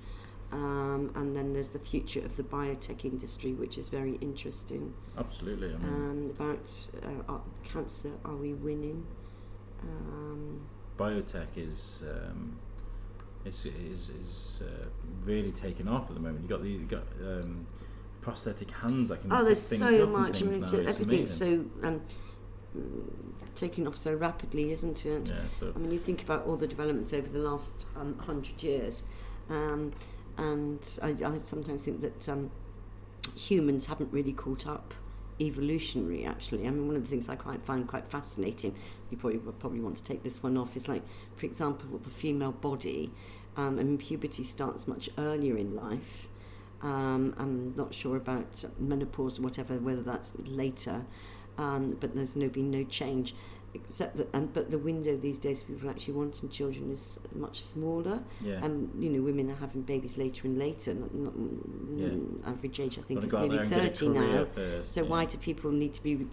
and then there's the future of the biotech industry, which is very interesting. Absolutely. I mean, about cancer, are we winning? Biotech is really taken off at the moment. You got prosthetic hands that can. There's pick things so up and much. I things mean, now. so It's everything's amazing. so taking off so rapidly, isn't it? Yeah, so I mean, you think about all the developments over the last 100 years, and I sometimes think that humans haven't really caught up evolutionary, actually. I mean, one of the things I find quite fascinating, you probably want to take this one off, is like, for example, the female body. I mean, puberty starts much earlier in life. I'm not sure about menopause or whatever, whether that's later, but there's been no change. Except that, but the window these days for people actually wanting children is much smaller, and women are having babies later and later. Average age I think is nearly 30 now. So why do people need to be,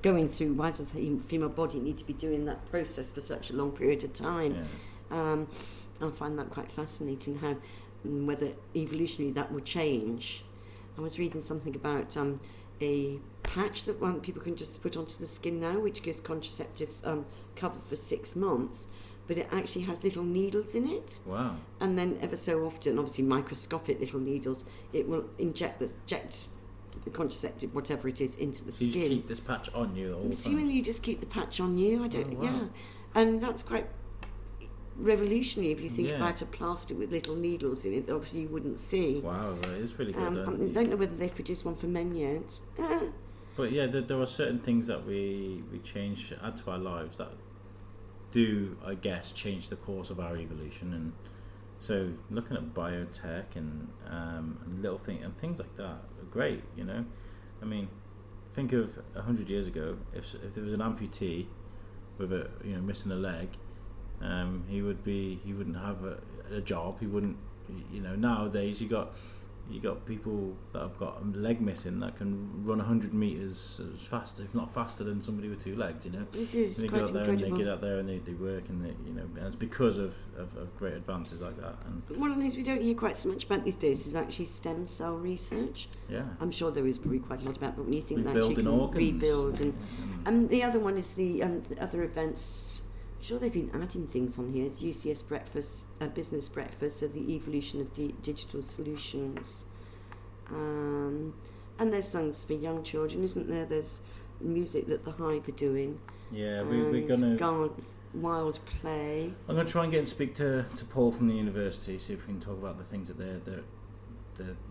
going through? Why does the female body need to be doing that process for such a long period of time? I find that quite fascinating. How whether evolutionarily that will change. I was reading something about a patch that people can just put onto the skin now, which gives contraceptive cover for 6 months, but it actually has little needles in it. Wow. And then ever so often, obviously microscopic little needles, it will inject the contraceptive, whatever it is, into the So skin. you keep this patch on you all the time? Assuming you just keep the patch on you, I don't. Oh, wow. Yeah, and that's quite revolutionary if you think Yeah. about a plaster with little needles in it that obviously you wouldn't see. Wow, that is really good. I don't know whether they've produced one for men yet. But yeah, there are certain things that we change, add to our lives that do, I guess, change the course of our evolution. And so looking at biotech and little things and things like that are great, you know. I mean, think of 100 years ago, if there was an amputee with a missing a leg, he wouldn't have a job. He wouldn't, nowadays you got people that have got a leg missing that can run 100 meters as fast, if not faster, than somebody with two legs. Which is they quite get out there incredible. and they get out there and they work, and and it's because of great advances like that. And One of the things we don't hear quite so much about these days is actually stem cell research. yeah, I'm sure there is probably quite a lot about, but when you think that you rebuilding can organs. rebuild and the other one is the other events. I'm sure they've been adding things on here. It's UCS breakfast, business breakfast, so the evolution of digital solutions. And there's things for young children, isn't there? There's music that the Hive are doing. yeah, we're gonna. Wild play. I'm gonna try and get and speak to Paul from the university, see if we can talk about the things that they're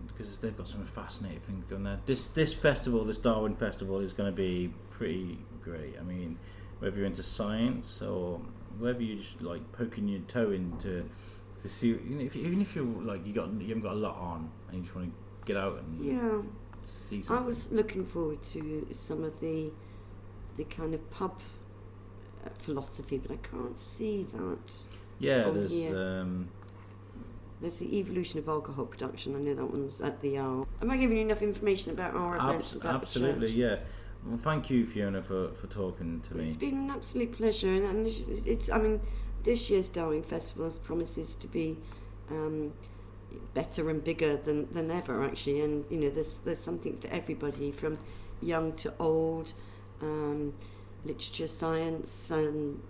because they've got some fascinating things going there. This festival, this Darwin festival, is going to be pretty great. I mean, whether you're into science or whether you're just like poking your toe into to see, even if you're like you haven't got a lot on and you just want to get out and see something. I was looking forward to some of the kind of pub philosophy, but I can't see that. Yeah, on there's here. There's the evolution of alcohol production. I know that one's at the R. Am I giving you enough information about our events? About absolutely, the church? yeah. Well, thank you, Fiona, for talking to me. It's been an absolute pleasure, and it's. I mean, this year's Darwin Festival promises to be better and bigger than ever, actually. And there's something for everybody, from young to old, literature, science, and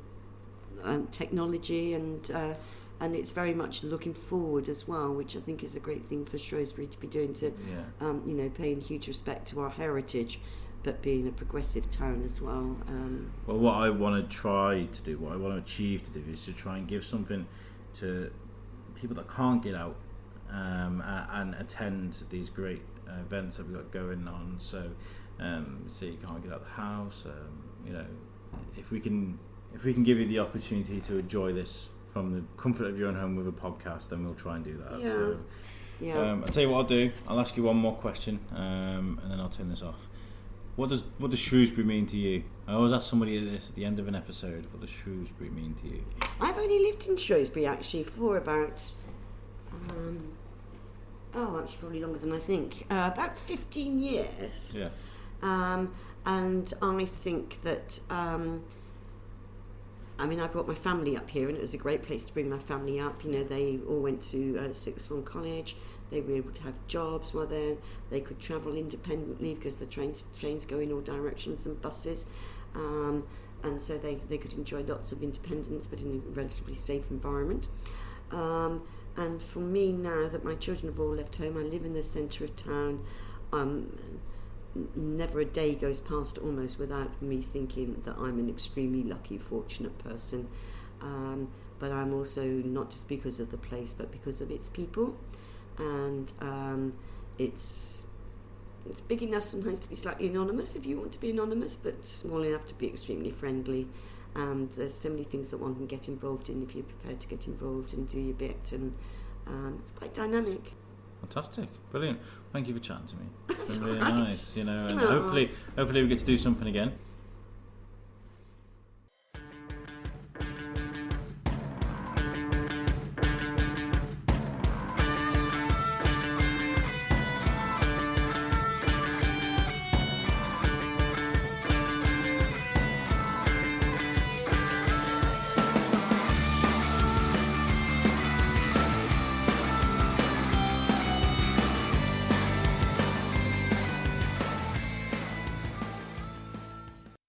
technology, and it's very much looking forward as well, which I think is a great thing for Shrewsbury to be doing, to paying huge respect to our heritage, but being a progressive town as well. Well, what I want to try to do, what I want to achieve to do, is to try and give something to people that can't get out and attend these great events that we've got going on. So, say you can't get out of the house, if we can give you the opportunity to enjoy this from the comfort of your own home with a podcast, then we'll try and do that. I'll tell you what I'll do. I'll ask you one more question, and then I'll turn this off. What does Shrewsbury mean to you? I always ask somebody this at the end of an episode. What does Shrewsbury mean to you? I've only lived in Shrewsbury actually for about actually probably longer than I think, about 15 years. Yeah. And I think that I brought my family up here, and it was a great place to bring my family up. They all went to sixth form college. They were able to have jobs while they could travel independently because the trains go in all directions and buses, and so they could enjoy lots of independence, but in a relatively safe environment. And for me, now that my children have all left home, I live in the centre of town. Never a day goes past almost without me thinking that I'm an extremely lucky, fortunate person. But I'm also, not just because of the place, but because of its people. And it's big enough sometimes to be slightly anonymous if you want to be anonymous, but small enough to be extremely friendly. And there's so many things that one can get involved in if you're prepared to get involved and do your bit. And it's quite dynamic. Fantastic, brilliant. Thank you for chatting to me. It's That's been really all right. nice, and hopefully we get to do something again.